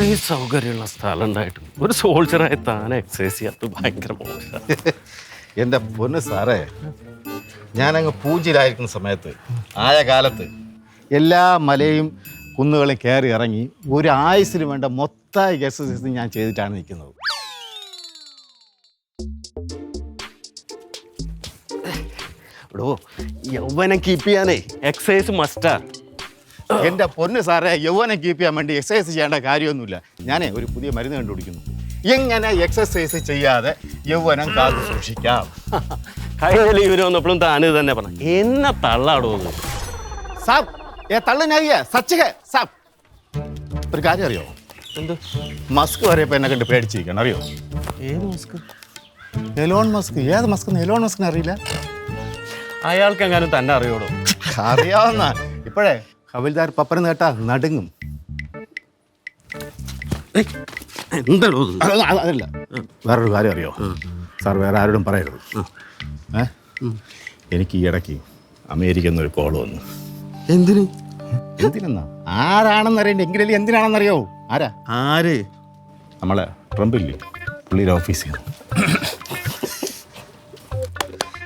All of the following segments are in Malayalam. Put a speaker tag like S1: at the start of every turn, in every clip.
S1: ഇത്രയും സൗകര്യമുള്ള സ്ഥലം ഉണ്ടായിട്ടും ഒരു സോൾജറായി താനെ എക്സസൈസ് ചെയ്യാത്ത ഭയങ്കര മോശം.
S2: എൻ്റെ പൊന്ന് സാറേ, ഞാനങ്ങ് പൂജ്യയിലായിരിക്കുന്ന സമയത്ത് ആയ കാലത്ത് എല്ലാ മലയും കുന്നുകളും കയറി ഇറങ്ങി ഒരു ആയുസിന് വേണ്ട മൊത്തം എക്സസൈസ് ഞാൻ ചെയ്തിട്ടാണ് നിൽക്കുന്നത്.
S1: എടോ, യൗവനം കീപ്പ് ചെയ്യാനേ എക്സസൈസ് മസ്റ്റാ.
S2: എൻ്റെ പൊന്ന് സാറേ, യൗവനം കീപ്പ് ചെയ്യാൻ വേണ്ടി എക്സസൈസ് ചെയ്യേണ്ട കാര്യമൊന്നുമില്ല. ഞാനേ ഒരു പുതിയ മരുന്ന് കണ്ടുപിടിക്കുന്നു. എങ്ങനെ എക്സസൈസ് ചെയ്യാതെ യൗവനം കാത്തു സൂക്ഷിക്കാം.
S1: കഴിഞ്ഞ ലീവിന് വന്നപ്പോഴും താന് തന്നെ പറഞ്ഞു എന്നെ തള്ളാടോ.
S2: സാബ് തള്ളിനാകിയ സച്ചിക സാബ്, ഒരു കാര്യം അറിയോ?
S1: എന്ത്?
S2: മസ്ക് വരെയപ്പോൾ എന്നെ കണ്ട് പേടിച്ചിരിക്കണം, അറിയോ?
S1: ഏത് മസ്ക്?
S2: Elon Musk. ഏത് മസ്ക്? എലോൺ മസ്കിനെ അറിയില്ല?
S1: അയാൾക്ക് എങ്ങാനും തന്നെ അറിയോടോ?
S2: അറിയാവുന്ന. ഇപ്പോഴേ ഹവിൽദാർ പപ്പരം കേട്ടാ നടുങ്ങും.
S1: എന്താണോ?
S2: അതല്ല, വേറൊരു കാര്യം അറിയോ സാർ? വേറെ ആരോടും പറയരുത്. എനിക്ക് ഈ ഇടയ്ക്ക് അമേരിക്കയിൽ നിന്നൊരു കോൾ വന്നു.
S1: എന്തിന്?
S2: എന്തിനെന്നാ? ആരാണെന്ന് അറിയണ്ട. എങ്കിലല്ലേ എന്തിനാണെന്നറിയോ? ആരാ?
S1: ആര്?
S2: നമ്മളെ ട്രംപില്ലേ, പുള്ളിയുടെ ഓഫീസിൽ.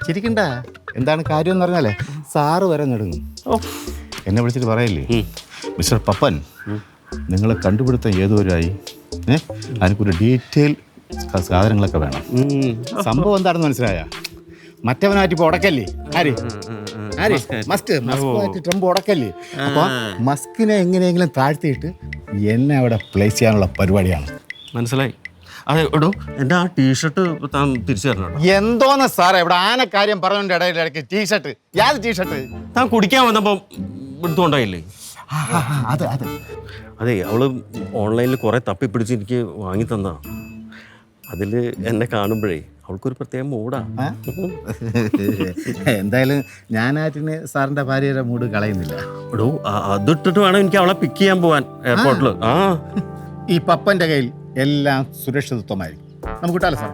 S2: ചിരിക്കണ്ട. എന്താണ് കാര്യം എന്ന് പറഞ്ഞാലേ സാറ് വരെ നെടുങ്ങും. എന്നെ വിളിച്ചിട്ട് പറയല്ലേ, മിസ്റ്റർ പപ്പൻ, നിങ്ങളെ കണ്ടുപിടുത്തം ഏതുവരായി? അതിനൊരു ഡീറ്റെയിൽ സാധനങ്ങളൊക്കെ വേണം. സംഭവം എന്താണെന്ന് മനസ്സിലായ? മറ്റവനായിട്ട് ഇപ്പോൾ ഉടക്കല്ലേ? ആര്? മസ്കുമായിട്ട് ട്രംപ് ഉടക്കല്ലേ? അപ്പോൾ മസ്കിനെ എങ്ങനെയെങ്കിലും താഴ്ത്തിയിട്ട് എന്നെ അവിടെ പ്ലേസ് ചെയ്യാനുള്ള പരിപാടിയാണ്.
S1: മനസ്സിലായി. അതെ എടോ, എൻ്റെ ആ ടീഷർട്ട് താൻ തിരിച്ചു തരണം.
S2: എന്തോന്ന് സാറേ, ഇവിടെ ആനക്കാര്യം പറഞ്ഞതിൻ്റെ ഇടയിലിടയ്ക്ക് ടീഷർട്ട്? യാത് ടീഷർട്ട്?
S1: താൻ കുടിക്കാൻ വന്നപ്പോൾ എടുത്തുകൊണ്ടായില്ലേ?
S2: അതെ അതെ
S1: അതെ, അവള് ഓൺലൈനിൽ കുറേ തപ്പിപ്പിടിച്ച് എനിക്ക് വാങ്ങി തന്നാ. അതിൽ എന്നെ കാണുമ്പോഴേ അവൾക്കൊരു പ്രത്യേക മൂടാ.
S2: എന്തായാലും ഞാനായിട്ടിന് സാറിൻ്റെ ഭാര്യയുടെ മൂഡ് കളയുന്നില്ല.
S1: എടോ, അതിട്ടിട്ട് വേണം എനിക്ക് അവളെ പിക്ക് ചെയ്യാൻ പോവാൻ എയർപോർട്ടിൽ.
S2: ഈ പപ്പൻ്റെ കയ്യിൽ എല്ലാം സുരക്ഷിതത്വമായിരിക്കും. നമുക്ക് കിട്ടാലോ സാർ?